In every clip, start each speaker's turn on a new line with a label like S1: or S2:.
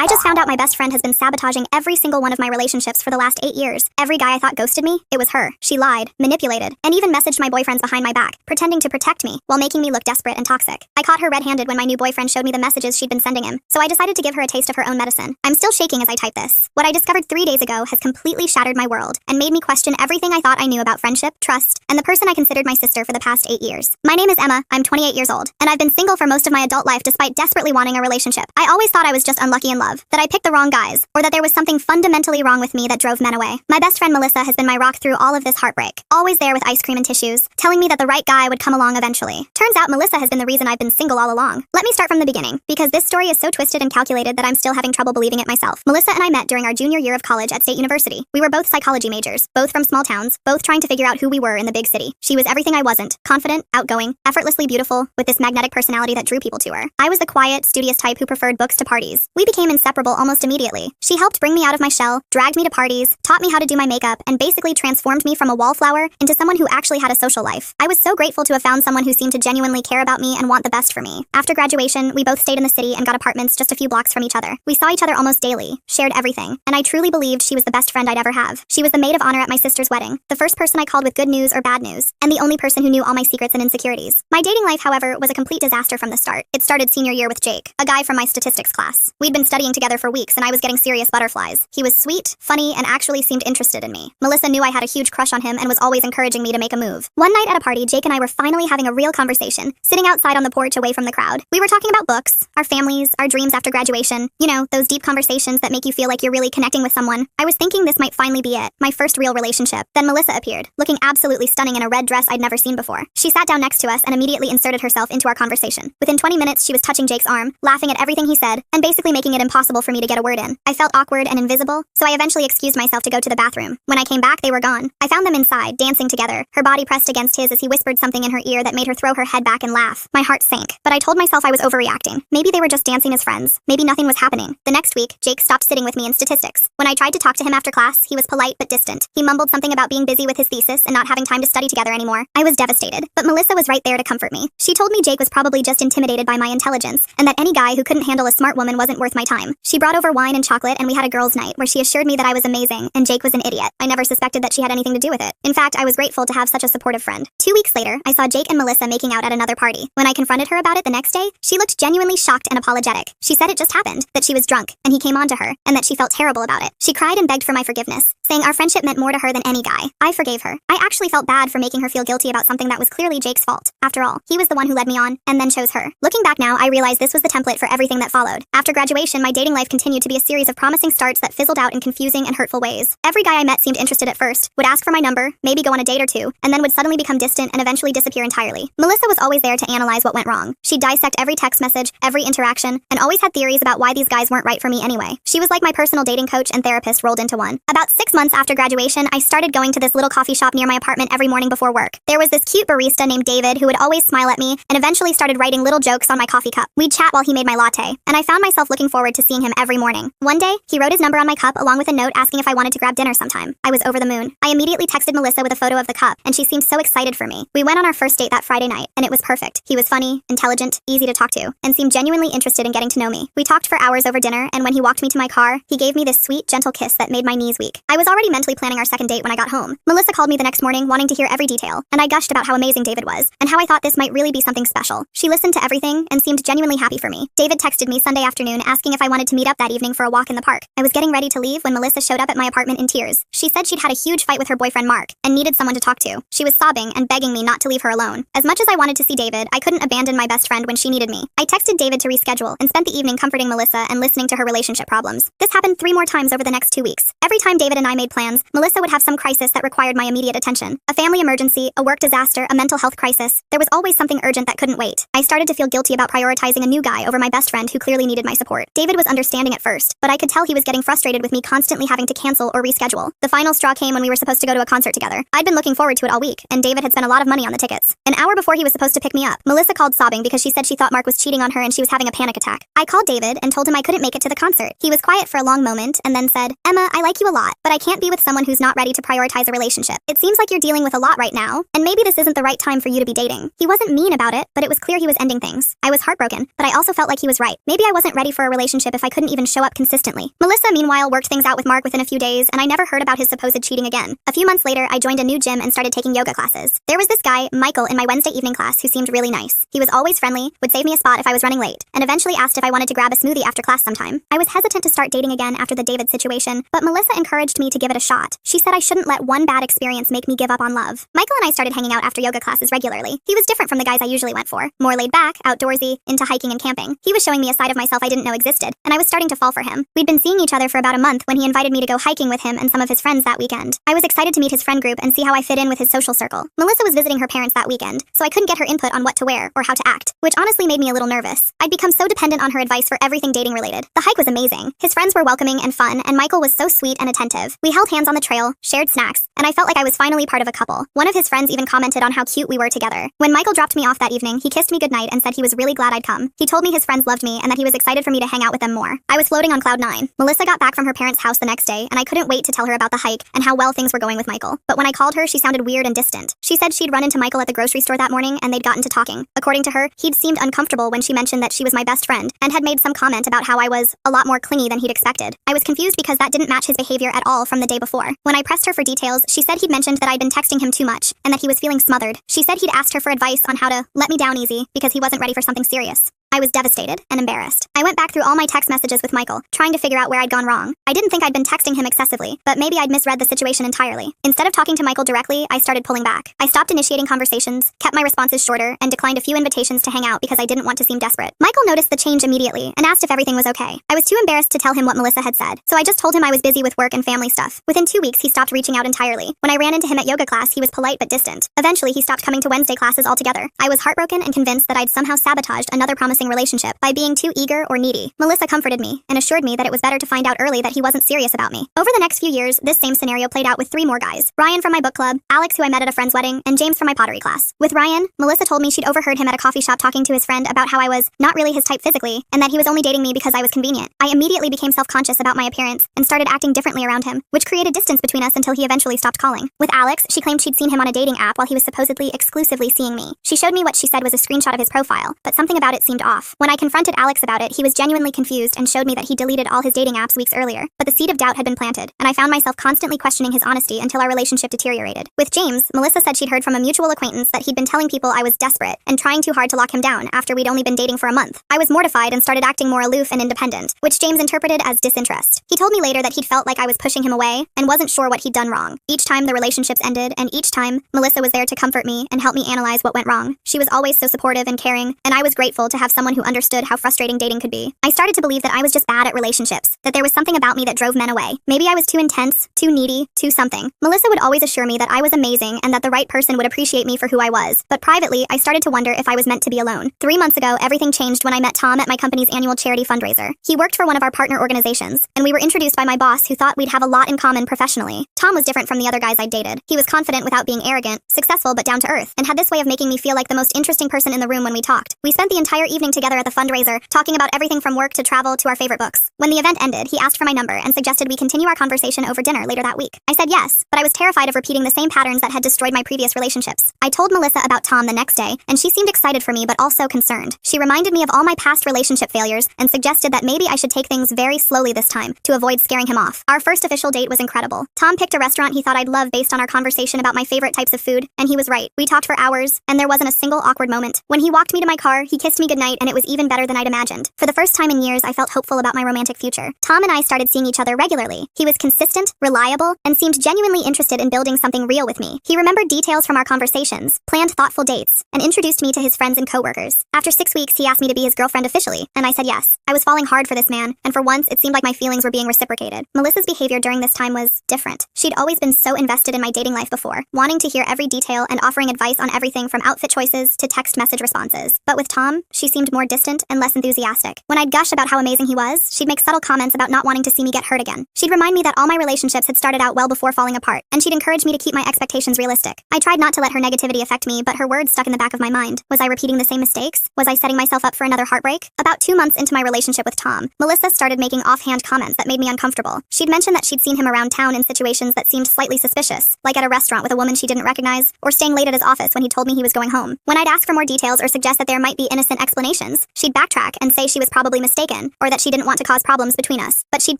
S1: I just found out my best friend has been sabotaging every single one of my relationships for the last 8 years. Every guy I thought ghosted me, it was her. She lied, manipulated, and even messaged my boyfriends behind my back, pretending to protect me while making me look desperate and toxic. I caught her red-handed when my new boyfriend showed me the messages she'd been sending him, so I decided to give her a taste of her own medicine. I'm still shaking as I type this. What I discovered 3 days ago has completely shattered my world and made me question everything I thought I knew about friendship, trust, and the person I considered my sister for the past 8 years. My name is Emma, I'm 28 years old, and I've been single for most of my adult life despite desperately wanting a relationship. I always thought I was just unlucky in love, that I picked the wrong guys, or that there was something fundamentally wrong with me that drove men away. My best friend Melissa has been my rock through all of this heartbreak, always there with ice cream and tissues, telling me that the right guy would come along eventually. Turns out Melissa has been the reason I've been single all along. Let me start from the beginning, because this story is so twisted and calculated that I'm still having trouble believing it myself. Melissa and I met during our junior year of college at State University. We were both psychology majors, both from small towns, both trying to figure out who we were in the big city. She was everything I wasn't, confident, outgoing, effortlessly beautiful, with this magnetic personality that drew people to her. I was the quiet, studious type who preferred books to parties. We became inseparable almost immediately. She helped bring me out of my shell, dragged me to parties, taught me how to do my makeup, and basically transformed me from a wallflower into someone who actually had a social life. I was so grateful to have found someone who seemed to genuinely care about me and want the best for me. After graduation, we both stayed in the city and got apartments just a few blocks from each other. We saw each other almost daily, shared everything, and I truly believed she was the best friend I'd ever have. She was the maid of honor at my sister's wedding, the first person I called with good news or bad news, and the only person who knew all my secrets and insecurities. My dating life, however, was a complete disaster from the start. It started senior year with Jake, a guy from my statistics class. We'd been studying together for weeks and I was getting serious butterflies. He was sweet, funny, and actually seemed interested in me. Melissa knew I had a huge crush on him and was always encouraging me to make a move. One night at a party, Jake and I were finally having a real conversation, sitting outside on the porch away from the crowd. We were talking about books, our families, our dreams after graduation. You know, those deep conversations that make you feel like you're really connecting with someone. I was thinking this might finally be it, my first real relationship. Then Melissa appeared, looking absolutely stunning in a red dress I'd never seen before. She sat down next to us and immediately inserted herself into our conversation. Within 20 minutes, she was touching Jake's arm, laughing at everything he said, and basically making it impossible for me to get a word in. I felt awkward and invisible, so I eventually excused myself to go to the bathroom. When I came back, they were gone. I found them inside, dancing together, her body pressed against his as he whispered something in her ear that made her throw her head back and laugh. My heart sank, but I told myself I was overreacting. Maybe they were just dancing as friends. Maybe nothing was happening. The next week, Jake stopped sitting with me in statistics. When I tried to talk to him after class, he was polite but distant. He mumbled something about being busy with his thesis and not having time to study together anymore. I was devastated, but Melissa was right there to comfort me. She told me Jake was probably just intimidated by my intelligence, and that any guy who couldn't handle a smart woman wasn't worth my time. She brought over wine and chocolate, and we had a girls' night where she assured me that I was amazing, and Jake was an idiot. I never suspected that she had anything to do with it. In fact, I was grateful to have such a supportive friend. 2 weeks later, I saw Jake and Melissa making out at another party. When I confronted her about it the next day, she looked genuinely shocked and apologetic. She said it just happened, that she was drunk, and he came on to her, and that she felt terrible about it. She cried and begged for my forgiveness, saying our friendship meant more to her than any guy. I forgave her. I actually felt bad for making her feel guilty about something that was clearly Jake's fault. After all, he was the one who led me on, and then chose her. Looking back now, I realize this was the template for everything that followed. After graduation, my dating life continued to be a series of promising starts that fizzled out in confusing and hurtful ways. Every guy I met seemed interested at first, would ask for my number, maybe go on a date or two, and then would suddenly become distant and eventually disappear entirely. Melissa was always there to analyze what went wrong. She'd dissect every text message, every interaction, and always had theories about why these guys weren't right for me anyway. She was like my personal dating coach and therapist rolled into one. About 6 months after graduation, I started going to this little coffee shop near my apartment every morning before work. There was this cute barista named David who would always smile at me and eventually started writing little jokes on my coffee cup. We'd chat while he made my latte, and I found myself looking forward to seeing him every morning. One day, he wrote his number on my cup along with a note asking if I wanted to grab dinner sometime. I was over the moon. I immediately texted Melissa with a photo of the cup, and she seemed so excited for me. We went on our first date that Friday night, and it was perfect. He was funny, intelligent, easy to talk to, and seemed genuinely interested in getting to know me. We talked for hours over dinner, and when he walked me to my car, he gave me this sweet, gentle kiss that made my knees weak. I was already mentally planning our second date when I got home. Melissa called me the next morning wanting to hear every detail, and I gushed about how amazing David was, and how I thought this might really be something special. She listened to everything and seemed genuinely happy for me. David texted me Sunday afternoon asking if I wanted to meet up that evening for a walk in the park. I was getting ready to leave when Melissa showed up at my apartment in tears. She said she'd had a huge fight with her boyfriend Mark, and needed someone to talk to. She was sobbing and begging me not to leave her alone. As much as I wanted to see David, I couldn't abandon my best friend when she needed me. I texted David to reschedule and spent the evening comforting Melissa and listening to her relationship problems. This happened 3 more times over the next 2 weeks. Every time David and I made plans, Melissa would have some crisis that required my immediate attention. A family emergency, a work disaster, a mental health crisis. There was always something urgent that couldn't wait. I started to feel guilty about prioritizing a new guy over my best friend who clearly needed my support. David was understanding at first, but I could tell he was getting frustrated with me constantly having to cancel or reschedule. The final straw came when we were supposed to go to a concert together. I'd been looking forward to it all week, and David had spent a lot of money on the tickets. An hour before he was supposed to pick me up, Melissa called sobbing because she said she thought Mark was cheating on her and she was having a panic attack. I called David and told him I couldn't make it to the concert. He was quiet for a long moment and then said, "Emma, I like you a lot, but I can't be with someone who's not ready to prioritize a relationship. It seems like you're dealing with a lot right now, and maybe this isn't the right time for you to be dating." He wasn't mean about it, but it was clear he was ending things. I was heartbroken, but I also felt like he was right. Maybe I wasn't ready for a relationship relationship if I couldn't even show up consistently? Melissa, meanwhile, worked things out with Mark within a few days, and I never heard about his supposed cheating again. A few months later, I joined a new gym and started taking yoga classes. There was this guy, Michael, in my Wednesday evening class who seemed really nice. He was always friendly, would save me a spot if I was running late, and eventually asked if I wanted to grab a smoothie after class sometime. I was hesitant to start dating again after the David situation, but Melissa encouraged me to give it a shot. She said I shouldn't let one bad experience make me give up on love. Michael and I started hanging out after yoga classes regularly. He was different from the guys I usually went for. More laid back, outdoorsy, into hiking and camping. He was showing me a side of myself I didn't know existed, and I was starting to fall for him. We'd been seeing each other for about a month when he invited me to go hiking with him and some of his friends that weekend. I was excited to meet his friend group and see how I fit in with his social circle. Melissa was visiting her parents that weekend, so I couldn't get her input on what to wear or how to act, which honestly made me a little nervous. I'd become so dependent on her advice for everything dating related. The hike was amazing. His friends were welcoming and fun, and Michael was so sweet and attentive. We held hands on the trail, shared snacks, and I felt like I was finally part of a couple. One of his friends even commented on how cute we were together. When Michael dropped me off that evening, he kissed me goodnight and said he was really glad I'd come. He told me his friends loved me and that he was excited for me to hang out with them more. I was floating on cloud 9. Melissa got back from her parents' house the next day, and I couldn't wait to tell her about the hike and how well things were going with Michael. But when I called her, she sounded weird and distant. She said she'd run into Michael at the grocery store that morning and they'd gotten to talking. According to her, he'd seemed uncomfortable when she mentioned that she was my best friend and had made some comment about how I was a lot more clingy than he'd expected. I was confused because that didn't match his behavior at all from the day before. When I pressed her for details, she said he'd mentioned that I'd been texting him too much and that he was feeling smothered. She said he'd asked her for advice on how to let me down easy because he wasn't ready for something serious. I was devastated and embarrassed. I went back through all my text messages with Michael, trying to figure out where I'd gone wrong. I didn't think I'd been texting him excessively, but maybe I'd misread the situation entirely. Instead of talking to Michael directly, I started pulling back. I stopped initiating conversations, kept my responses shorter, and declined a few invitations to hang out because I didn't want to seem desperate. Michael noticed the change immediately and asked if everything was okay. I was too embarrassed to tell him what Melissa had said, so I just told him I was busy with work and family stuff. Within 2 weeks, he stopped reaching out entirely. When I ran into him at yoga class, he was polite but distant. Eventually, he stopped coming to Wednesday classes altogether. I was heartbroken and convinced that I'd somehow sabotaged another promising relationship by being too eager or needy. Melissa comforted me and assured me that it was better to find out early that he wasn't serious about me. Over the next few years, this same scenario played out with 3 more guys. Ryan from my book club, Alex who I met at a friend's wedding, and James from my pottery class. With Ryan, Melissa told me she'd overheard him at a coffee shop talking to his friend about how I was not really his type physically and that he was only dating me because I was convenient. I immediately became self-conscious about my appearance and started acting differently around him, which created distance between us until he eventually stopped calling. With Alex, she claimed she'd seen him on a dating app while he was supposedly exclusively seeing me. She showed me what she said was a screenshot of his profile, but something about it seemed off. When I confronted Alex about it, he was genuinely confused and showed me that he deleted all his dating apps weeks earlier. But the seed of doubt had been planted, and I found myself constantly questioning his honesty until our relationship deteriorated. With James, Melissa said she'd heard from a mutual acquaintance that he'd been telling people I was desperate and trying too hard to lock him down after we'd only been dating for a month. I was mortified and started acting more aloof and independent, which James interpreted as disinterest. He told me later that he'd felt like I was pushing him away and wasn't sure what he'd done wrong. Each time the relationships ended, and each time Melissa was there to comfort me and help me analyze what went wrong. She was always so supportive and caring, and I was grateful to have someone who understood how frustrating dating could be. I started to believe that I was just bad at relationships, that there was something about me that drove men away. Maybe I was too intense, too needy, too something. Melissa would always assure me that I was amazing and that the right person would appreciate me for who I was, but privately, I started to wonder if I was meant to be alone. 3 months ago, everything changed when I met Tom at my company's annual charity fundraiser. He worked for one of our partner organizations, and we were introduced by my boss who thought we'd have a lot in common professionally. Tom was different from the other guys I'd dated. He was confident without being arrogant, successful but down to earth, and had this way of making me feel like the most interesting person in the room when we talked. We spent the entire evening together at the fundraiser, talking about everything from work to travel to our favorite books. When the event ended, he asked for my number and suggested we continue our conversation over dinner later that week. I said yes, but I was terrified of repeating the same patterns that had destroyed my previous relationships. I told Melissa about Tom the next day, and she seemed excited for me but also concerned. She reminded me of all my past relationship failures and suggested that maybe I should take things very slowly this time to avoid scaring him off. Our first official date was incredible. Tom picked a restaurant he thought I'd love based on our conversation about my favorite types of food, and he was right. We talked for hours, and there wasn't a single awkward moment. When he walked me to my car, he kissed me goodnight, and it was even better than I'd imagined. For the first time in years, I felt hopeful about my romantic future. Tom and I started seeing each other regularly. He was consistent, reliable, and seemed genuinely interested in building something real with me. He remembered details from our conversations, planned thoughtful dates, and introduced me to his friends and coworkers. After 6 weeks, he asked me to be his girlfriend officially, and I said yes. I was falling hard for this man, and for once, it seemed like my feelings were being reciprocated. Melissa's behavior during this time was different. She'd always been so invested in my dating life before, wanting to hear every detail and offering advice on everything from outfit choices to text message responses. But with Tom, she seemed more distant and less enthusiastic. When I'd gush about how amazing he was, she'd make subtle comments about not wanting to see me get hurt again. She'd remind me that all my relationships had started out well before falling apart, and she'd encourage me to keep my expectations realistic. I tried not to let her negativity affect me, but her words stuck in the back of my mind. Was I repeating the same mistakes? Was I setting myself up for another heartbreak? About 2 months into my relationship with Tom, Melissa started making offhand comments that made me uncomfortable. She'd mentioned that she'd seen him around town in situations that seemed slightly suspicious, like at a restaurant with a woman she didn't recognize, or staying late at his office when he told me he was going home. When I'd ask for more details or suggest that there might be innocent explanations explanations. She'd backtrack and say she was probably mistaken, or that she didn't want to cause problems between us. But she'd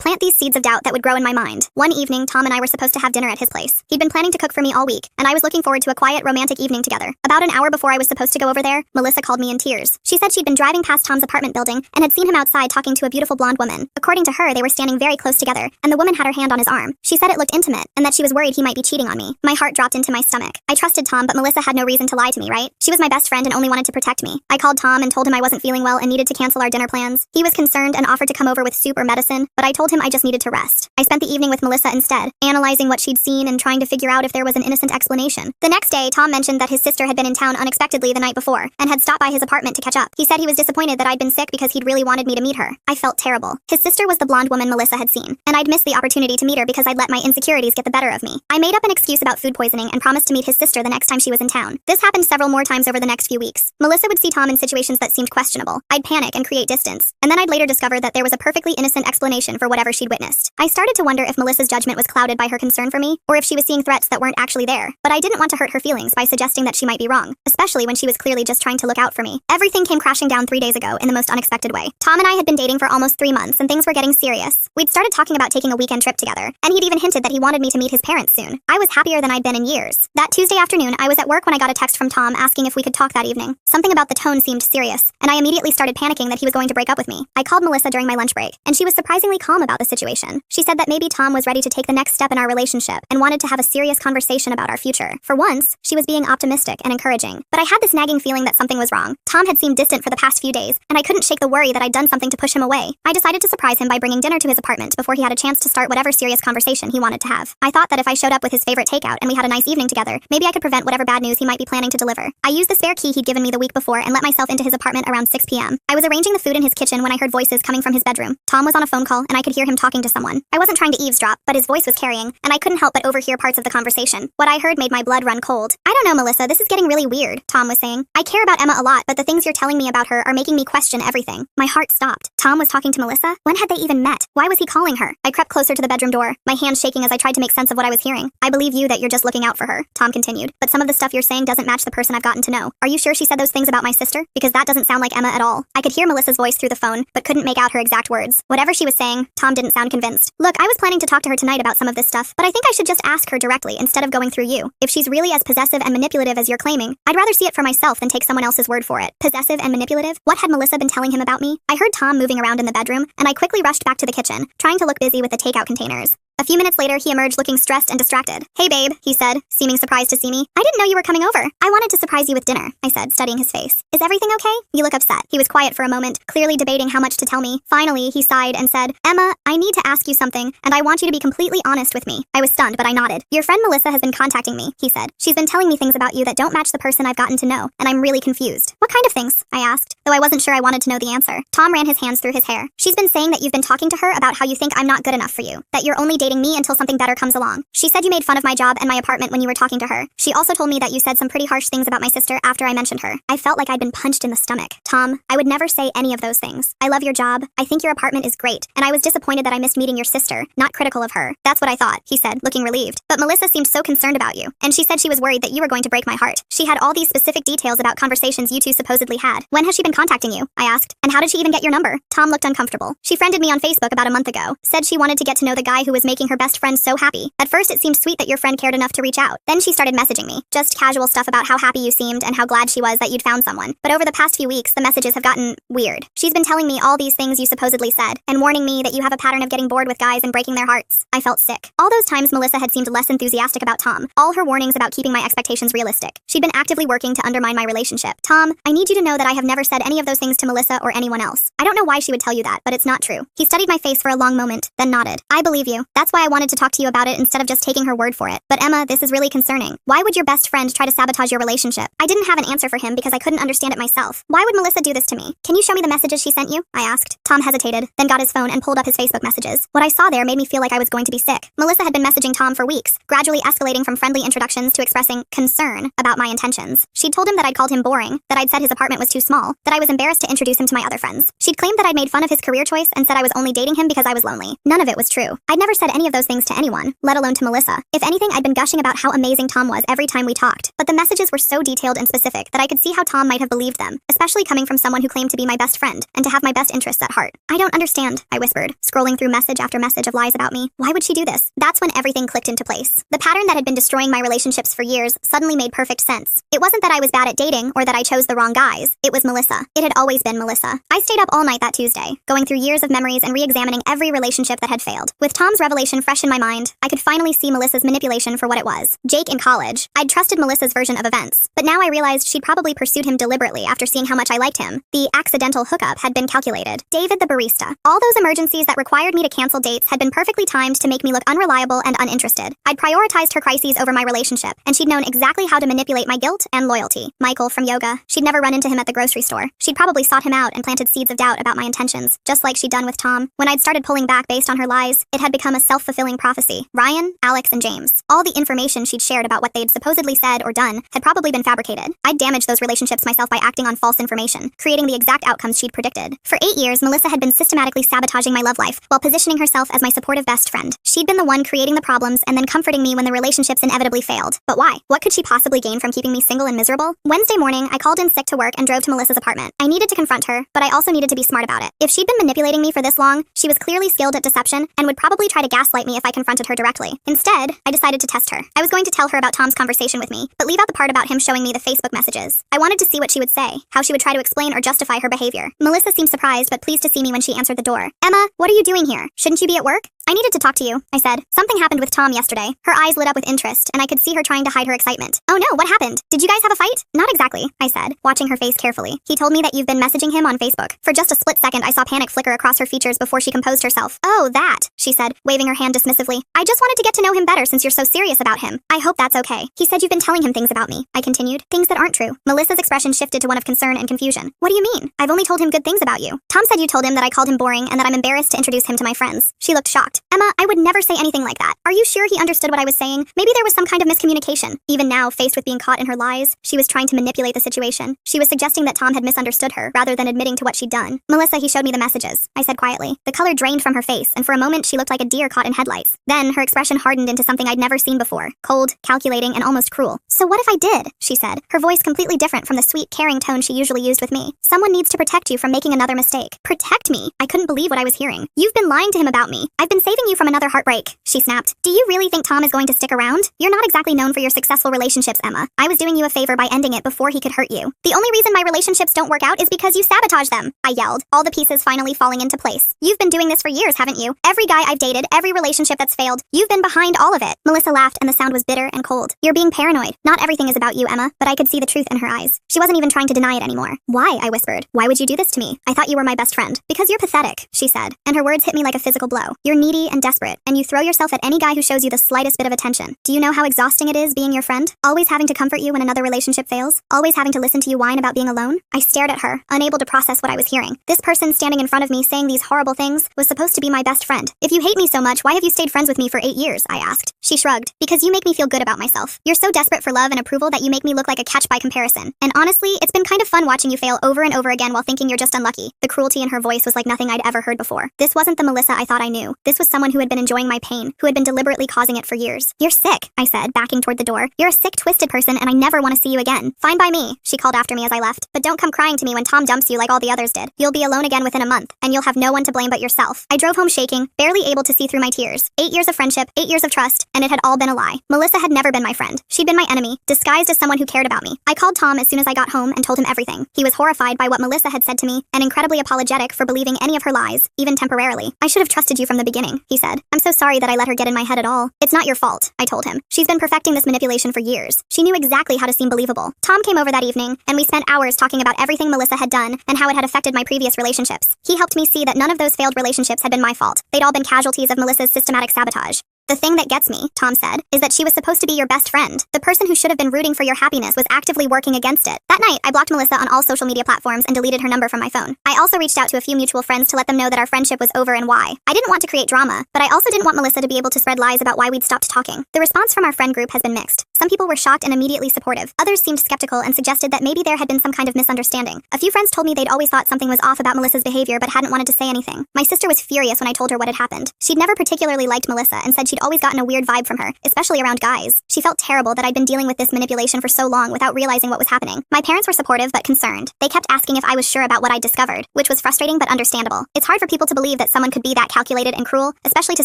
S1: plant these seeds of doubt that would grow in my mind. One evening, Tom and I were supposed to have dinner at his place. He'd been planning to cook for me all week, and I was looking forward to a quiet, romantic evening together. About an hour before I was supposed to go over there, Melissa called me in tears. She said she'd been driving past Tom's apartment building and had seen him outside talking to a beautiful blonde woman. According to her, they were standing very close together, and the woman had her hand on his arm. She said it looked intimate, and that she was worried he might be cheating on me. My heart dropped into my stomach. I trusted Tom, but Melissa had no reason to lie to me, right? She was my best friend and only wanted to protect me. I called Tom and told him I wasn't feeling well and needed to cancel our dinner plans. He was concerned and offered to come over with soup or medicine, but I told him I just needed to rest. I spent the evening with Melissa instead, analyzing what she'd seen and trying to figure out if there was an innocent explanation. The next day, Tom mentioned that his sister had been in town unexpectedly the night before and had stopped by his apartment to catch up. He said he was disappointed that I'd been sick because he'd really wanted me to meet her. I felt terrible. His sister was the blonde woman Melissa had seen, and I'd missed the opportunity to meet her because I'd let my insecurities get the better of me. I made up an excuse about food poisoning and promised to meet his sister the next time she was in town. This happened several more times over the next few weeks. Melissa would see Tom in situations that seemed questionable. I'd panic and create distance, and then I'd later discover that there was a perfectly innocent explanation for whatever she'd witnessed. I started to wonder if Melissa's judgment was clouded by her concern for me, or if she was seeing threats that weren't actually there. But I didn't want to hurt her feelings by suggesting that she might be wrong, especially when she was clearly just trying to look out for me. Everything came crashing down 3 days ago in the most unexpected way. Tom and I had been dating for almost 3 months, and things were getting serious. We'd started talking about taking a weekend trip together, and he'd even hinted that he wanted me to meet his parents soon. I was happier than I'd been in years. That Tuesday afternoon, I was at work when I got a text from Tom asking if we could talk that evening. Something about the tone seemed serious, and I immediately started panicking that he was going to break up with me. I called Melissa during my lunch break, and she was surprisingly calm about the situation. She said that maybe Tom was ready to take the next step in our relationship and wanted to have a serious conversation about our future. For once, she was being optimistic and encouraging, but I had this nagging feeling that something was wrong. Tom had seemed distant for the past few days, and I couldn't shake the worry that I'd done something to push him away. I decided to surprise him by bringing dinner to his apartment before he had a chance to start whatever serious conversation he wanted to have. I thought that if I showed up with his favorite takeout and we had a nice evening together, maybe I could prevent whatever bad news he might be planning to deliver. I used the spare key he'd given me the week before and let myself into his apartment around 6 p.m. I was arranging the food in his kitchen when I heard voices coming from his bedroom. Tom was on a phone call, and I could hear him talking to someone. I wasn't trying to eavesdrop, but his voice was carrying, and I couldn't help but overhear parts of the conversation. What I heard made my blood run cold. "I don't know, Melissa, this is getting really weird," Tom was saying. "I care about Emma a lot, but the things you're telling me about her are making me question everything." My heart stopped. Tom was talking to Melissa? When had they even met? Why was he calling her? I crept closer to the bedroom door, my hands shaking as I tried to make sense of what I was hearing. "I believe you that you're just looking out for her," Tom continued, "but some of the stuff you're saying doesn't match the person I've gotten to know. Are you sure she said those things about my sister? Because that doesn't sound like Emma at all." I could hear Melissa's voice through the phone, but couldn't make out her exact words. Whatever she was saying, Tom didn't sound convinced. "Look, I was planning to talk to her tonight about some of this stuff, but I think I should just ask her directly instead of going through you. If she's really as possessive and manipulative as you're claiming, I'd rather see it for myself than take someone else's word for it." Possessive and manipulative? What had Melissa been telling him about me? I heard Tom moving around in the bedroom, and I quickly rushed back to the kitchen, trying to look busy with the takeout containers. A few minutes later, he emerged looking stressed and distracted. "Hey, babe," he said, seeming surprised to see me. "I didn't know you were coming over." "I wanted to surprise you with dinner," I said, studying his face. "Is everything okay? You look upset." He was quiet for a moment, clearly debating how much to tell me. Finally, he sighed and said, "Emma, I need to ask you something, and I want you to be completely honest with me." I was stunned, but I nodded. "Your friend Melissa has been contacting me," he said. "She's been telling me things about you that don't match the person I've gotten to know, and I'm really confused." "What kind of things?" I asked, though I wasn't sure I wanted to know the answer. Tom ran his hands through his hair. "She's been saying that you've been talking to her about how you think I'm not good enough for you, that you're only dating me until something better comes along. She said you made fun of my job and my apartment when you were talking to her. She also told me that you said some pretty harsh things about my sister after I mentioned her." I felt like I'd been punched in the stomach. "Tom, I would never say any of those things. I love your job. I think your apartment is great, and I was disappointed that I missed meeting your sister, not critical of her." "That's what I thought," he said, looking relieved. "But Melissa seemed so concerned about you, and she said she was worried that you were going to break my heart. She had all these specific details about conversations you two supposedly had. When has she been contacting you?" I asked. "And how did she even get your number?" Tom looked uncomfortable. "She friended me on Facebook about a month ago, said she wanted to get to know the guy who was making her best friend so happy. At first it seemed sweet that your friend cared enough to reach out. Then she started messaging me, just casual stuff about how happy you seemed and how glad she was that you'd found someone. But over the past few weeks, the messages have gotten weird. She's been telling me all these things you supposedly said, and warning me that you have a pattern of getting bored with guys and breaking their hearts." I felt sick. All those times Melissa had seemed less enthusiastic about Tom, all her warnings about keeping my expectations realistic. She'd been actively working to undermine my relationship. "Tom, I need you to know that I have never said any of those things to Melissa or anyone else. I don't know why she would tell you that, but it's not true." He studied my face for a long moment, then nodded. "I believe you. That's why I wanted to talk to you about it instead of just taking her word for it. But Emma, this is really concerning. Why would your best friend try to sabotage your relationship?" I didn't have an answer for him because I couldn't understand it myself. "Why would Melissa do this to me? Can you show me the messages she sent you?" I asked. Tom hesitated, then got his phone and pulled up his Facebook messages. What I saw there made me feel like I was going to be sick. Melissa had been messaging Tom for weeks, gradually escalating from friendly introductions to expressing concern about my intentions. She'd told him that I'd called him boring, that I'd said his apartment was too small, that I was embarrassed to introduce him to my other friends. She'd claimed that I'd made fun of his career choice and said I was only dating him because I was lonely. None of it was true. I'd never said any of those things to anyone, let alone to Melissa. If anything, I'd been gushing about how amazing Tom was every time we talked, but the messages were so detailed and specific that I could see how Tom might have believed them, especially coming from someone who claimed to be my best friend and to have my best interests at heart. I don't understand, I whispered, scrolling through message after message of lies about me. Why would she do this? That's when everything clicked into place. The pattern that had been destroying my relationships for years suddenly made perfect sense. It wasn't that I was bad at dating or that I chose the wrong guys. It was Melissa. It had always been Melissa. I stayed up all night that Tuesday, going through years of memories and re-examining every relationship that had failed. With Tom's revelation fresh in my mind, I could finally see Melissa's manipulation for what it was. Jake in college. I'd trusted Melissa's version of events, but now I realized she'd probably pursued him deliberately after seeing how much I liked him. The accidental hookup had been calculated. David the barista. All those emergencies that required me to cancel dates had been perfectly timed to make me look unreliable and uninterested. I'd prioritized her crises over my relationship, and she'd known exactly how to manipulate my guilt and loyalty. Michael from yoga. She'd never run into him at the grocery store. She'd probably sought him out and planted seeds of doubt about my intentions, just like she'd done with Tom. When I'd started pulling back based on her lies, it had become a self-fulfilling prophecy. Ryan, Alex, and James. All the information she'd shared about what they'd supposedly said or done had probably been fabricated. I'd damaged those relationships myself by acting on false information, creating the exact outcomes she'd predicted. For 8 years, Melissa had been systematically sabotaging my love life while positioning herself as my supportive best friend. She'd been the one creating the problems and then comforting me when the relationships inevitably failed. But why? What could she possibly gain from keeping me single and miserable? Wednesday morning, I called in sick to work and drove to Melissa's apartment. I needed to confront her, but I also needed to be smart about it. If she'd been manipulating me for this long, she was clearly skilled at deception and would probably try to gaslight me if I confronted her directly. Instead, I decided to test her. I was going to tell her about Tom's conversation with me, but leave out the part about him showing me the Facebook messages. I wanted to see what she would say, how she would try to explain or justify her behavior. Melissa seemed surprised but pleased to see me when she answered the door. Emma, what are you doing here? Shouldn't you be at work? I needed to talk to you, I said. Something happened with Tom yesterday. Her eyes lit up with interest, and I could see her trying to hide her excitement. Oh no, what happened? Did you guys have a fight? Not exactly, I said, watching her face carefully. He told me that you've been messaging him on Facebook. For just a split second, I saw panic flicker across her features before she composed herself. Oh, that, she said, waving her hand dismissively. I just wanted to get to know him better since you're so serious about him. I hope that's okay. He said you've been telling him things about me, I continued. Things that aren't true. Melissa's expression shifted to one of concern and confusion. What do you mean? I've only told him good things about you. Tom said you told him that I called him boring and that I'm embarrassed to introduce him to my friends. She looked shocked. Emma, I would never say anything like that. Are you sure he understood what I was saying? Maybe there was some kind of miscommunication. Even now, faced with being caught in her lies, she was trying to manipulate the situation. She was suggesting that Tom had misunderstood her, rather than admitting to what she'd done. Melissa, he showed me the messages, I said quietly. The color drained from her face, and for a moment she looked like a deer caught in headlights. Then, her expression hardened into something I'd never seen before. Cold, calculating, and almost cruel. So what if I did? She said, her voice completely different from the sweet, caring tone she usually used with me. Someone needs to protect you from making another mistake. Protect me? I couldn't believe what I was hearing. You've been lying to him about me. I've been saving you from another heartbreak, she snapped. Do you really think Tom is going to stick around? You're not exactly known for your successful relationships, Emma. I was doing you a favor by ending it before he could hurt you. The only reason my relationships don't work out is because you sabotage them, I yelled, all the pieces finally falling into place. You've been doing this for years, haven't you? Every guy I've dated, every relationship that's failed, you've been behind all of it. Melissa laughed and the sound was bitter and cold. You're being paranoid. Not everything is about you, Emma, but I could see the truth in her eyes. She wasn't even trying to deny it anymore. Why? I whispered. Why would you do this to me? I thought you were my best friend. Because you're pathetic, she said, and her words hit me like a physical blow. You're needy and desperate, and you throw yourself at any guy who shows you the slightest bit of attention. Do you know how exhausting it is being your friend? Always having to comfort you when another relationship fails? Always having to listen to you whine about being alone? I stared at her, unable to process what I was hearing. This person standing in front of me saying these horrible things was supposed to be my best friend. If you hate me so much, why have you stayed friends with me for 8 years? I asked. She shrugged. Because you make me feel good about myself. You're so desperate for love and approval that you make me look like a catch by comparison. And honestly, it's been kind of fun watching you fail over and over again while thinking you're just unlucky. The cruelty in her voice was like nothing I'd ever heard before. This wasn't the Melissa I thought I knew. This was someone who had been enjoying my pain, who had been deliberately causing it for years. You're sick, I said, backing toward the door. You're a sick, twisted person and I never want to see you again. Fine by me, she called after me as I left. But don't come crying to me when Tom dumps you like all the others did. You'll be alone again within a month, and you'll have no one to blame but yourself. I drove home shaking, barely able to see through my tears. 8 years of friendship, 8 years of trust, and it had all been a lie. Melissa had never been my friend. She'd been my enemy, disguised as someone who cared about me. I called Tom as soon as I got home and told him everything. He was horrified by what Melissa had said to me, and incredibly apologetic for believing any of her lies, even temporarily. I should have trusted you from the beginning, he said. I'm so sorry that I let her get in my head at all. It's not your fault, I told him. She's been perfecting this manipulation for years. She knew exactly how to seem believable. Tom came over that evening, and we spent hours talking about everything Melissa had done and how it had affected my previous relationships. He helped me see that none of those failed relationships had been my fault. They'd all been casualties of Melissa's systematic sabotage. The The thing that gets me, Tom said, is that she was supposed to be your best friend. The person who should have been rooting for your happiness was actively working against it. That night, I blocked Melissa on all social media platforms and deleted her number from my phone. I also reached out to a few mutual friends to let them know that our friendship was over and why. I didn't want to create drama, but I also didn't want Melissa to be able to spread lies about why we'd stopped talking. The response from our friend group has been mixed. Some people were shocked and immediately supportive. Others seemed skeptical and suggested that maybe there had been some kind of misunderstanding. A few friends told me they'd always thought something was off about Melissa's behavior but hadn't wanted to say anything. My sister was furious when I told her what had happened. She'd never particularly liked Melissa and said she'd always gotten a weird vibe from her, especially around guys. She felt terrible that I'd been dealing with this manipulation for so long without realizing what was happening. My parents were supportive but concerned. They kept asking if I was sure about what I'd discovered, which was frustrating but understandable. It's hard for people to believe that someone could be that calculated and cruel, especially to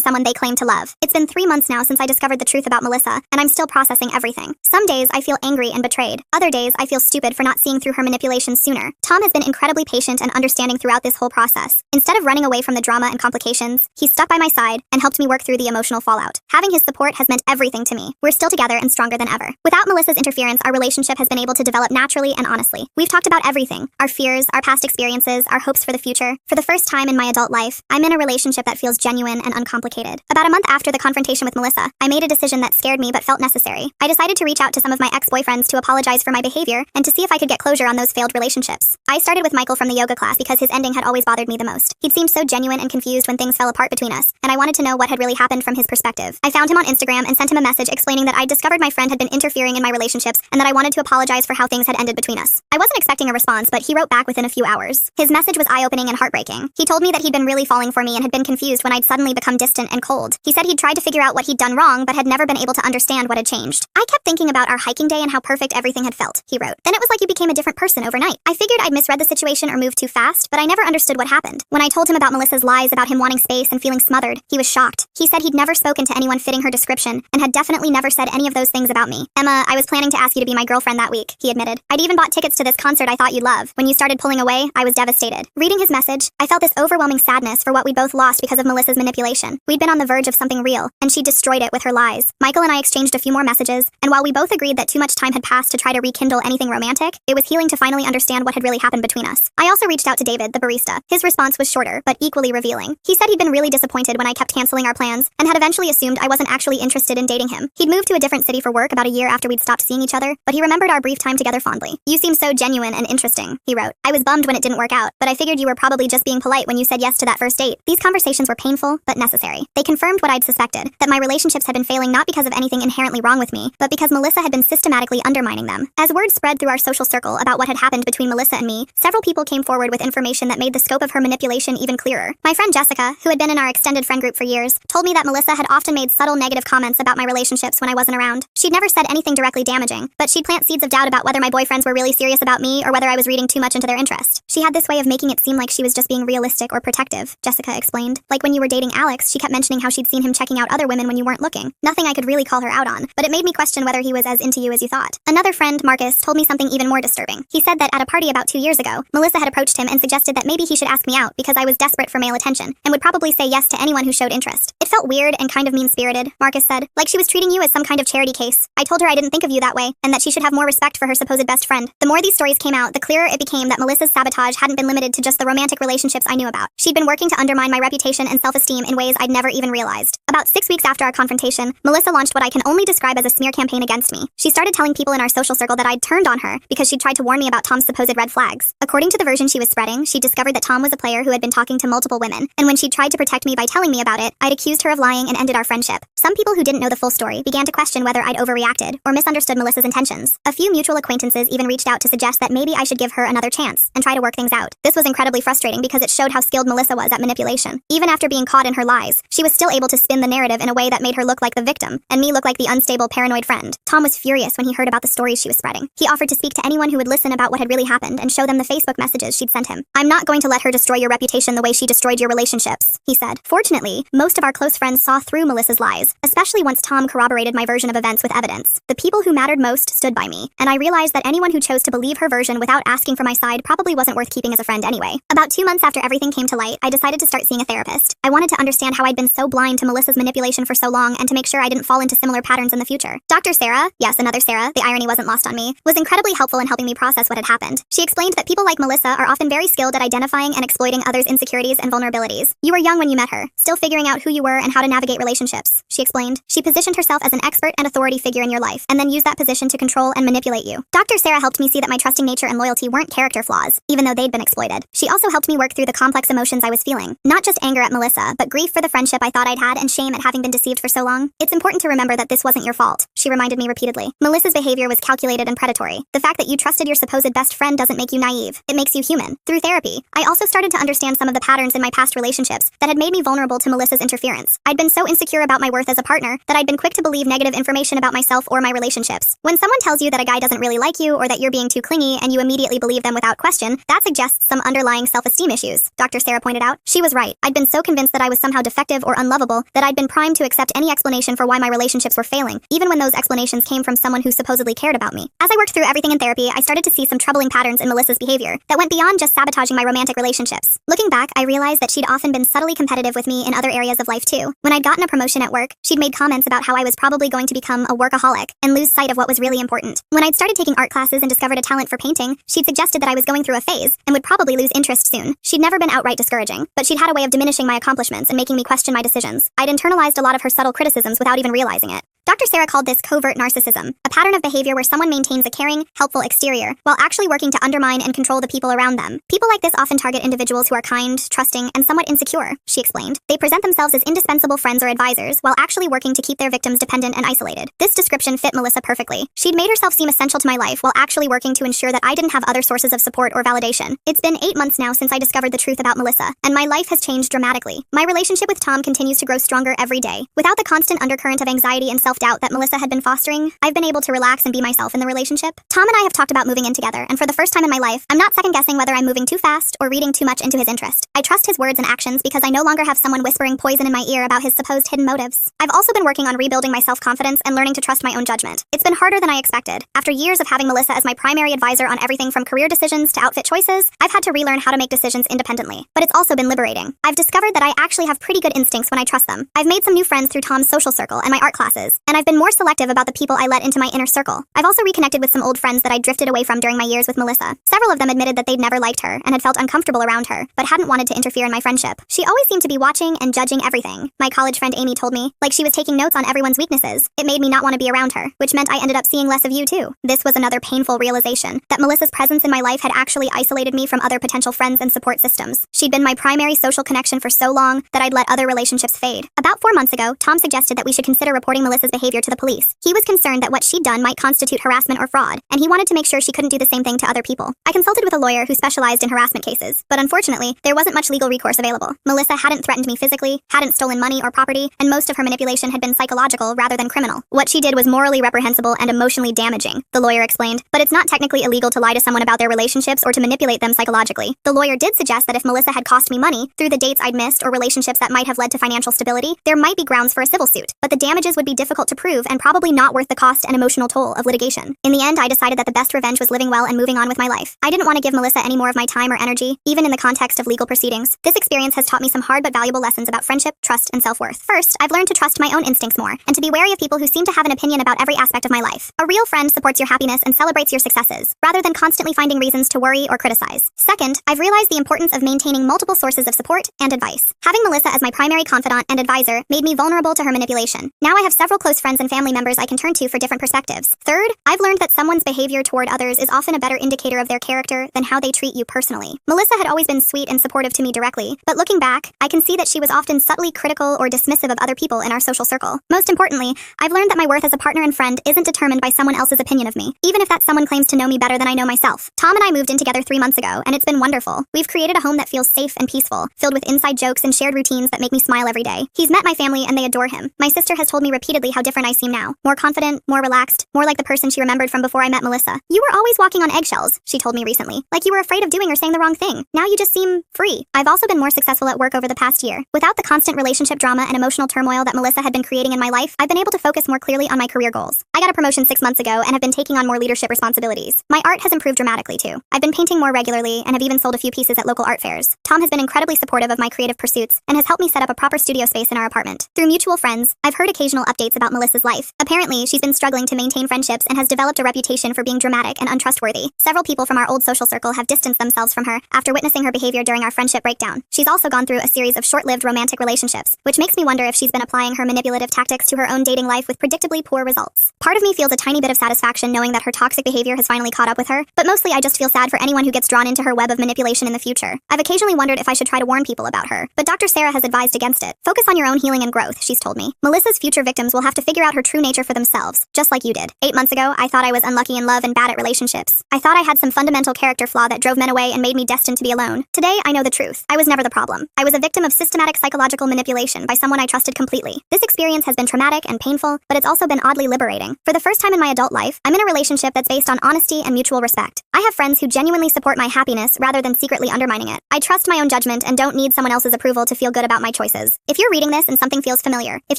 S1: someone they claim to love. It's been 3 months now since I discovered the truth about Melissa, and I'm still processing everything. Some days I feel angry and betrayed. Other days I feel stupid for not seeing through her manipulations sooner. Tom has been incredibly patient and understanding throughout this whole process. Instead of running away from the drama and complications, he stuck by my side and helped me work through the emotional fallout. Having his support has meant everything to me. We're still together and stronger than ever. Without Melissa's interference, our relationship has been able to develop naturally and honestly. We've talked about everything: our fears, our past experiences, our hopes for the future. For the first time in my adult life, I'm in a relationship that feels genuine and uncomplicated. About a month after the confrontation with Melissa, I made a decision that scared me but felt necessary. I decided to reach out to some of my ex-boyfriends to apologize for my behavior and to see if I could get closure on those failed relationships. I started with Michael from the yoga class because his ending had always bothered me the most. He'd seemed so genuine and confused when things fell apart between us, and I wanted to know what had really happened from his perspective. I found him on Instagram and sent him a message explaining that I'd discovered my friend had been interfering in my relationships and that I wanted to apologize for how things had ended between us. I wasn't expecting a response, but he wrote back within a few hours. His message was eye-opening and heartbreaking. He told me that he'd been really falling for me and had been confused when I'd suddenly become distant and cold. He said he'd tried to figure out what he'd done wrong, but had never been able to understand what had changed. I kept thinking about our hiking day and how perfect everything had felt, he wrote. Then it was like you became a different person overnight. I figured I'd misread the situation or moved too fast, but I never understood what happened. When I told him about Melissa's lies about him wanting space and feeling smothered, he was shocked. He said he'd never spoken to anyone fitting her description and had definitely never said any of those things about me. Emma, I was planning to ask you to be my girlfriend that week, he admitted. I'd even bought tickets to this concert I thought you'd love. When you started pulling away, I was devastated. Reading his message, I felt this overwhelming sadness for what we both lost because of Melissa's manipulation. We'd been on the verge of something real, and she destroyed it with her lies. Michael and I exchanged a few more messages, and while we both agreed that too much time had passed to try to rekindle anything romantic, it was healing to finally understand what had really happened between us. I also reached out to David, the barista. His response was shorter, but equally revealing. He said he'd been really disappointed when I kept canceling our plans, and had eventually assumed I wasn't actually interested in dating him. He'd moved to a different city for work about a year after we'd stopped seeing each other, but he remembered our brief time together fondly. You seem so genuine and interesting, he wrote. I was bummed when it didn't work out, but I figured you were probably just being polite when you said yes to that first date. These conversations were painful, but necessary. They confirmed what I'd suspected, that my relationships had been failing not because of anything inherently wrong with me, but because Melissa had been systematically undermining them. As word spread through our social circle about what had happened between Melissa and me, several people came forward with information that made the scope of her manipulation even clearer. My friend Jessica, who had been in our extended friend group for years, told me that Melissa had often made subtle negative comments about my relationships when I wasn't around. She'd never said anything directly damaging, but she'd plant seeds of doubt about whether my boyfriends were really serious about me or whether I was reading too much into their interest. She had this way of making it seem like she was just being realistic or protective, Jessica explained. Like when you were dating Alex, she kept mentioning how she'd seen him checking out other women when you weren't looking. Nothing I could really call her out on, but it made me question whether he was as into you as you thought. Another friend, Marcus, told me something even more disturbing. He said that at a party about 2 years ago, Melissa had approached him and suggested that maybe he should ask me out because I was desperate for male attention and would probably say yes to anyone who showed interest. It felt weird and kind of mean-spirited, Marcus said, like she was treating you as some kind of charity case. I told her I didn't think of you that way and that she should have more respect for her supposed best friend. The more these stories came out, the clearer it became that Melissa's sabotage hadn't been limited to just the romantic relationships I knew about. She'd been working to undermine my reputation and self-esteem in ways I'd never even realized. About 6 weeks after our confrontation, Melissa launched what I can only describe as a smear campaign against me. She started telling people in our social circle that I'd turned on her because she'd tried to warn me about Tom's supposed red flags. According to the version she was spreading, she discovered that Tom was a player who had been talking to multiple women, and when she'd tried to protect me by telling me about it, I'd accused her of lying and ended our friendship. Some people who didn't know the full story began to question whether I'd overreacted or misunderstood Melissa's intentions. A few mutual acquaintances even reached out to suggest that maybe I should give her another chance and try to work things out. This was incredibly frustrating because it showed how skilled Melissa was at manipulation. Even after being caught in her lies, she was still able to spin the narrative in a way that made her look like the victim, and me look like the unstable, paranoid friend. Tom was furious when he heard about the stories she was spreading. He offered to speak to anyone who would listen about what had really happened and show them the Facebook messages she'd sent him. I'm not going to let her destroy your reputation the way she destroyed your relationships, he said. Fortunately, most of our close friends saw through Melissa's lies, especially once Tom corroborated my version of events with evidence. The people who mattered most stood by me, and I realized that anyone who chose to believe her version without asking for my side probably wasn't worth keeping as a friend anyway. About 2 months after everything came to light, I decided to start seeing a therapist. I wanted to understand how I'd been so blind to Melissa's manipulation for so long and to make sure I didn't fall into similar patterns in the future. Dr. Sarah, yes, another Sarah, the irony wasn't lost on me, was incredibly helpful in helping me process what had happened. She explained that people like Melissa are often very skilled at identifying and exploiting others' insecurities and vulnerabilities. You were young when you met her, still figuring out who you were and how to navigate relationships relationships, she explained. She positioned herself as an expert and authority figure in your life, and then used that position to control and manipulate you. Dr. Sarah helped me see that my trusting nature and loyalty weren't character flaws, even though they'd been exploited. She also helped me work through the complex emotions I was feeling. Not just anger at Melissa, but grief for the friendship I thought I'd had and shame at having been deceived for so long. It's important to remember that this wasn't your fault, she reminded me repeatedly. Melissa's behavior was calculated and predatory. The fact that you trusted your supposed best friend doesn't make you naive. It makes you human. Through therapy, I also started to understand some of the patterns in my past relationships that had made me vulnerable to Melissa's interference. I'd been so insecure about my worth as a partner that I'd been quick to believe negative information about myself or my relationships. When someone tells you that a guy doesn't really like you or that you're being too clingy and you immediately believe them without question, that suggests some underlying self-esteem issues, Dr. Sarah pointed out. She was right. I'd been so convinced that I was somehow defective or unlovable that I'd been primed to accept any explanation for why my relationships were failing, even when those explanations came from someone who supposedly cared about me. As I worked through everything in therapy, I started to see some troubling patterns in Melissa's behavior that went beyond just sabotaging my romantic relationships. Looking back, I realized that she'd often been subtly competitive with me in other areas of life too. When I'd gotten a promotion at work, she'd made comments about how I was probably going to become a workaholic and lose sight of what was really important. When I'd started taking art classes and discovered a talent for painting, she'd suggested that I was going through a phase and would probably lose interest soon. She'd never been outright discouraging, but she'd had a way of diminishing my accomplishments and making me question my decisions. I'd internalized a lot of her subtle criticisms without even realizing it. Dr. Sarah called this covert narcissism, a pattern of behavior where someone maintains a caring, helpful exterior while actually working to undermine and control the people around them. People like this often target individuals who are kind, trusting, and somewhat insecure, she explained. They present themselves as indispensable friends or advisors while actually working to keep their victims dependent and isolated. This description fit Melissa perfectly. She'd made herself seem essential to my life while actually working to ensure that I didn't have other sources of support or validation. It's been 8 months now since I discovered the truth about Melissa, and my life has changed dramatically. My relationship with Tom continues to grow stronger every day. Without the constant undercurrent of anxiety and self-doubt that Melissa had been fostering, I've been able to relax and be myself in the relationship. Tom and I have talked about moving in together, and for the first time in my life, I'm not second-guessing whether I'm moving too fast or reading too much into his interest. I trust his words and actions because I no longer have someone whispering poison in my ear about his supposed hidden motives. I've also been working on rebuilding my self-confidence and learning to trust my own judgment. It's been harder than I expected. After years of having Melissa as my primary advisor on everything from career decisions to outfit choices, I've had to relearn how to make decisions independently. But it's also been liberating. I've discovered that I actually have pretty good instincts when I trust them. I've made some new friends through Tom's social circle and my art classes, and I've been more selective about the people I let into my inner circle. I've also reconnected with some old friends that I drifted away from during my years with Melissa. Several of them admitted that they'd never liked her and had felt uncomfortable around her, but hadn't wanted to interfere in my friendship. She always seemed to be watching and judging everything, my college friend Amy told me, like she was taking notes on everyone's weaknesses. It made me not want to be around her, which meant I ended up seeing less of you too. This was another painful realization, that Melissa's presence in my life had actually isolated me from other potential friends and support systems. She'd been my primary social connection for so long that I'd let other relationships fade. About 4 months ago, Tom suggested that we should consider reporting Melissa's behavior to the police. He was concerned that what she'd done might constitute harassment or fraud, and he wanted to make sure she couldn't do the same thing to other people. I consulted with a lawyer who specialized in harassment cases, but unfortunately, there wasn't much legal recourse available. Melissa hadn't threatened me physically, hadn't stolen money or property, and most of her manipulation had been psychological rather than criminal. What she did was morally reprehensible and emotionally damaging, the lawyer explained, but it's not technically illegal to lie to someone about their relationships or to manipulate them psychologically. The lawyer did suggest that if Melissa had cost me money through the dates I'd missed or relationships that might have led to financial stability, there might be grounds for a civil suit, but the damages would be difficult to prove and probably not worth the cost and emotional toll of litigation. In the end, I decided that the best revenge was living well and moving on with my life. I didn't want to give Melissa any more of my time or energy, even in the context of legal proceedings. This experience has taught me some hard but valuable lessons about friendship, trust, and self-worth. First, I've learned to trust my own instincts more, and to be wary of people who seem to have an opinion about every aspect of my life. A real friend supports your happiness and celebrates your successes, rather than constantly finding reasons to worry or criticize. Second, I've realized the importance of maintaining multiple sources of support and advice. Having Melissa as my primary confidant and advisor made me vulnerable to her manipulation. Now I have several close friends and family members I can turn to for different perspectives. Third, I've learned that someone's behavior toward others is often a better indicator of their character than how they treat you personally. Melissa had always been sweet and supportive to me directly, but looking back, I can see that she was often subtly critical or dismissive of other people in our social circle. Most importantly, I've learned that my worth as a partner and friend isn't determined by someone else's opinion of me, even if that someone claims to know me better than I know myself. Tom and I moved in together 3 months ago, and it's been wonderful. We've created a home that feels safe and peaceful, filled with inside jokes and shared routines that make me smile every day. He's met my family and they adore him. My sister has told me repeatedly how different I seem now. More confident, more relaxed, more like the person she remembered from before I met Melissa. You were always walking on eggshells, she told me recently, like you were afraid of doing or saying the wrong thing. Now you just seem free. I've also been more successful at work over the past year. Without the constant relationship drama and emotional turmoil that Melissa had been creating in my life, I've been able to focus more clearly on my career goals. I got a promotion 6 months ago and have been taking on more leadership responsibilities. My art has improved dramatically too. I've been painting more regularly and have even sold a few pieces at local art fairs. Tom has been incredibly supportive of my creative pursuits and has helped me set up a proper studio space in our apartment. Through mutual friends, I've heard occasional updates about about Melissa's life. Apparently, she's been struggling to maintain friendships and has developed a reputation for being dramatic and untrustworthy. Several people from our old social circle have distanced themselves from her after witnessing her behavior during our friendship breakdown. She's also gone through a series of short-lived romantic relationships, which makes me wonder if she's been applying her manipulative tactics to her own dating life with predictably poor results. Part of me feels a tiny bit of satisfaction knowing that her toxic behavior has finally caught up with her, but mostly I just feel sad for anyone who gets drawn into her web of manipulation in the future. I've occasionally wondered if I should try to warn people about her, but Dr. Sarah has advised against it. Focus on your own healing and growth, she's told me. Melissa's future victims will have to figure out her true nature for themselves, just like you did. 8 months ago, I thought I was unlucky in love and bad at relationships. I thought I had some fundamental character flaw that drove men away and made me destined to be alone. Today, I know the truth. I was never the problem. I was a victim of systematic psychological manipulation by someone I trusted completely. This experience has been traumatic and painful, but it's also been oddly liberating. For the first time in my adult life, I'm in a relationship that's based on honesty and mutual respect. I have friends who genuinely support my happiness rather than secretly undermining it. I trust my own judgment and don't need someone else's approval to feel good about my choices. If you're reading this and something feels familiar, if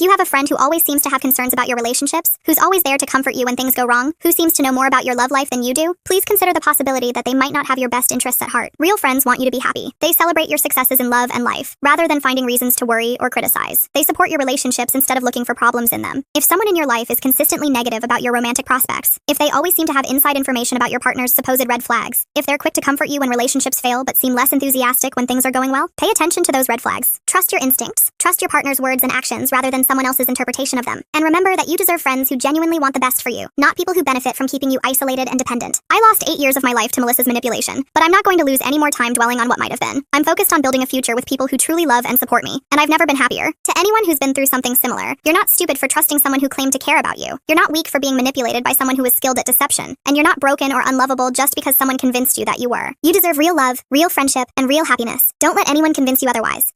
S1: you have a friend who always seems to have concerns about your relationships, who's always there to comfort you when things go wrong, who seems to know more about your love life than you do, please consider the possibility that they might not have your best interests at heart. Real friends want you to be happy. They celebrate your successes in love and life, rather than finding reasons to worry or criticize. They support your relationships instead of looking for problems in them. If someone in your life is consistently negative about your romantic prospects, if they always seem to have inside information about your partner's supposed red flags, if they're quick to comfort you when relationships fail but seem less enthusiastic when things are going well, pay attention to those red flags. Trust your instincts. Trust your partner's words and actions rather than someone else's interpretation of them. And remember that you deserve friends who genuinely want the best for you, not people who benefit from keeping you isolated and dependent. I lost 8 years of my life to Melissa's manipulation, but I'm not going to lose any more time dwelling on what might have been. I'm focused on building a future with people who truly love and support me, and I've never been happier. To anyone who's been through something similar, you're not stupid for trusting someone who claimed to care about you. You're not weak for being manipulated by someone who is skilled at deception, and you're not broken or unlovable just because someone convinced you that you were. You deserve real love, real friendship, and real happiness. Don't let anyone convince you otherwise.